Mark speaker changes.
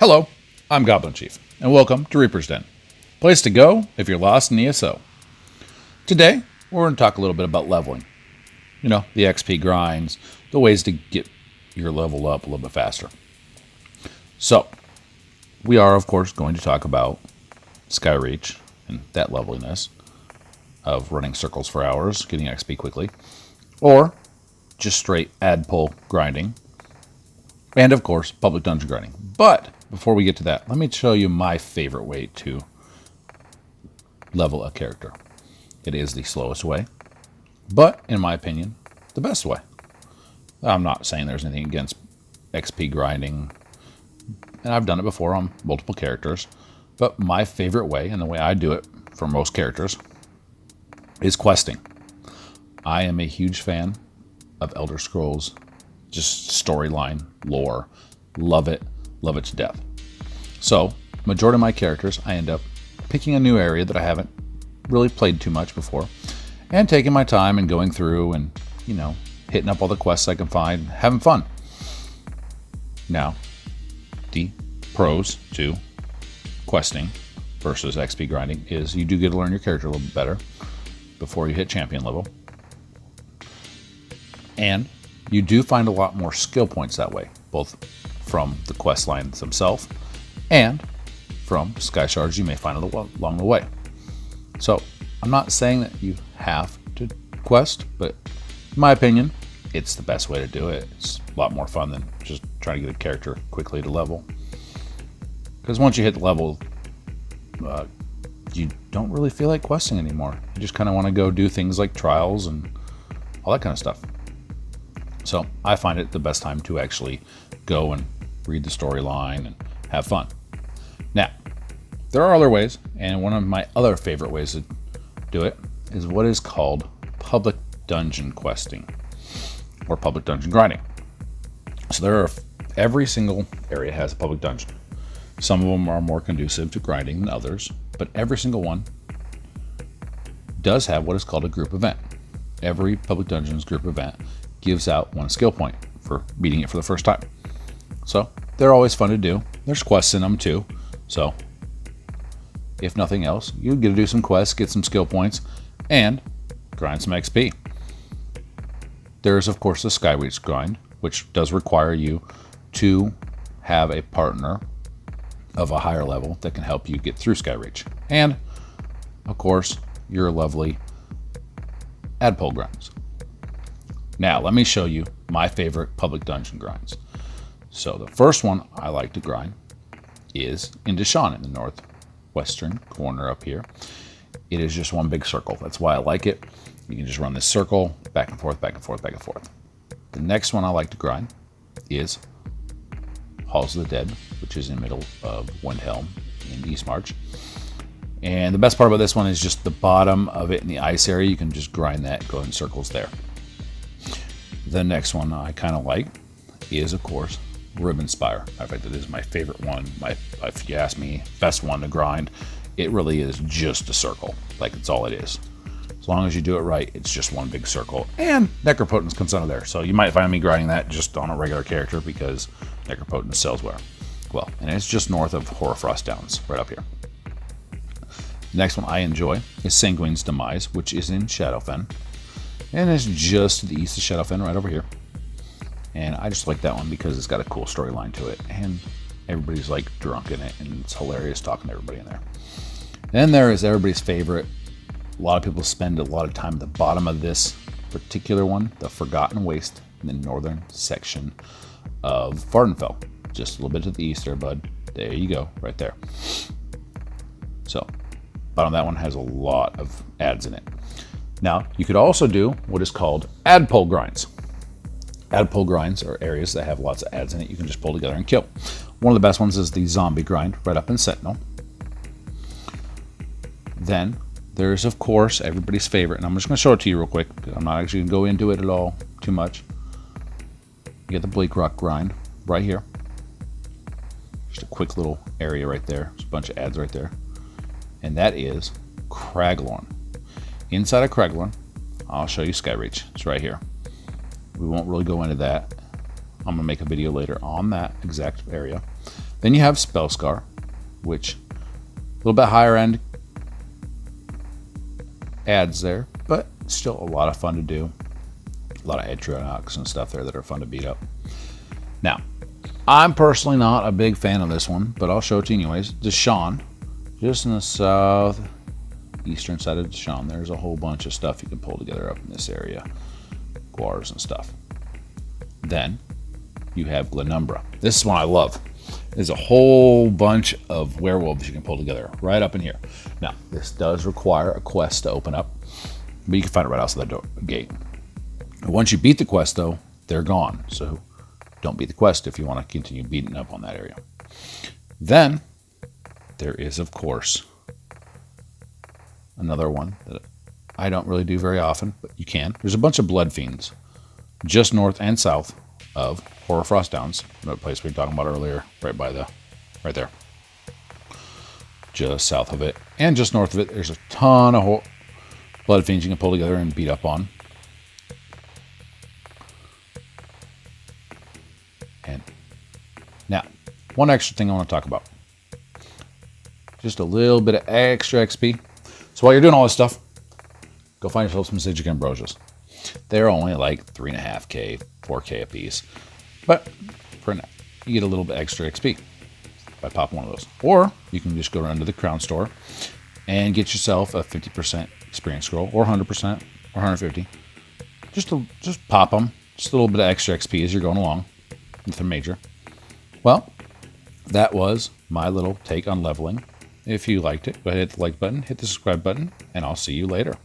Speaker 1: Hello, I'm Goblin Chief, and welcome to Reaper's Den. Place to go if you're lost in ESO. Today, we're going to talk a little bit about leveling. You know, the XP grinds, the ways to get your level up a little bit faster. So, we are, of course, going to talk about Skyreach and that leveliness of running circles for hours, getting XP quickly, or just straight add pull grinding, and of course, public dungeon grinding. But before we get to that, let me show you my favorite way to level a character. It is the slowest way, but in my opinion, the best way. I'm not saying there's anything against XP grinding, and I've done it before on multiple characters, but my favorite way, and the way I do it for most characters, is questing. I am a huge fan of Elder Scrolls, just storyline, lore. Love it to death. So, majority of my characters, I end up picking a new area that I haven't really played too much before, and taking my time and going through and, hitting up all the quests I can find, having fun. Now, the pros to questing versus XP grinding is you do get to learn your character a little bit better before you hit champion level. And you do find a lot more skill points that way, both from the quest lines themselves and from sky shards you may find along the way. So I'm not saying that you have to quest, but in my opinion, it's the best way to do it. It's a lot more fun than just trying to get a character quickly to level. Because once you hit the level, you don't really feel like questing anymore. You just kind of want to go do things like trials and all that kind of stuff. So I find it the best time to actually go and read the storyline and have fun. Now, there are other ways, and one of my other favorite ways to do it is what is called public dungeon questing or public dungeon grinding. So every single area has a public dungeon. Some of them are more conducive to grinding than others, but every single one does have what is called a group event. Every public dungeon's group event gives out one skill point for beating it for the first time. So they're always fun to do. There's quests in them too. So if nothing else, you get to do some quests, get some skill points, and grind some XP. There's of course the Skyreach grind, which does require you to have a partner of a higher level that can help you get through Skyreach. And of course, your lovely add pull grinds. Now, let me show you my favorite public dungeon grinds. So the first one I like to grind is in Deshaan in the northwestern corner up here. It is just one big circle. That's why I like it. You can just run this circle back and forth, back and forth, back and forth. The next one I like to grind is Halls of the Dead, which is in the middle of Windhelm in Eastmarch. And the best part about this one is just the bottom of it in the ice area. You can just grind that, go in circles there. The next one I kind of like is, of course, Ribbonspire. In fact, it is my favorite one. If you ask me, best one to grind. It really is just a circle. Like, it's all it is. As long as you do it right, it's just one big circle. And Necropotence comes under there. So you might find me grinding that just on a regular character because Necropotence sells well. And it's just north of Hoarfrost Downs, right up here. The next one I enjoy is Sanguine's Demise, which is in Shadowfen. And it's just to the east of Shadowfen, right over here. And I just like that one because it's got a cool storyline to it. And everybody's like drunk in it. And it's hilarious talking to everybody in there. Then there is everybody's favorite. A lot of people spend a lot of time at the bottom of this particular one, the Forgotten Waste in the northern section of Vvardenfell. Just a little bit to the east there, bud. There you go, right there. So, bottom of that one has a lot of ads in it. Now, you could also do what is called add pull grinds. Add pull grinds are areas that have lots of ads in it you can just pull together and kill. One of the best ones is the zombie grind right up in Sentinel. Then there's, of course, everybody's favorite, and I'm just going to show it to you real quick. I'm not actually going to go into it at all too much. You get the Bleakrock grind right here. Just a quick little area right there. There's a bunch of ads right there. And that is Craglorn. Inside of Craglorn, I'll show you Skyreach. It's right here. We won't really go into that. I'm going to make a video later on that exact area. Then you have Spellscar, which a little bit higher end adds there, but still a lot of fun to do. A lot of Atriox and stuff there that are fun to beat up. Now, I'm personally not a big fan of this one, but I'll show it to you anyways. Deshawn, just in the south eastern side of Deshawn, there's a whole bunch of stuff you can pull together up in this area. Guars and stuff. Then you have Glenumbra. This is one I love. There's a whole bunch of werewolves you can pull together right up in here. Now, this does require a quest to open up, but you can find it right outside the gate. Once you beat the quest, though, they're gone. So don't beat the quest if you want to continue beating up on that area. Then there is, of course, another one that I don't really do very often, but you can. There's a bunch of Blood Fiends just north and south of Hoarfrost Downs, that place we were talking about earlier, right there. Just south of it. And just north of it, there's a ton of Blood Fiends you can pull together and beat up on. And now, one extra thing I want to talk about. Just a little bit of extra XP. So while you're doing all this stuff, go find yourself some Psijic Ambrosias. They're only like 3.5k, 4k a piece. But for now, you get a little bit extra XP by popping one of those. Or you can just go around to the Crown Store and get yourself a 50% experience scroll, or 100%, or 150. Just pop them. Just a little bit of extra XP as you're going along with a major. Well, that was my little take on leveling. If you liked it, go ahead and hit the like button, hit the subscribe button, and I'll see you later.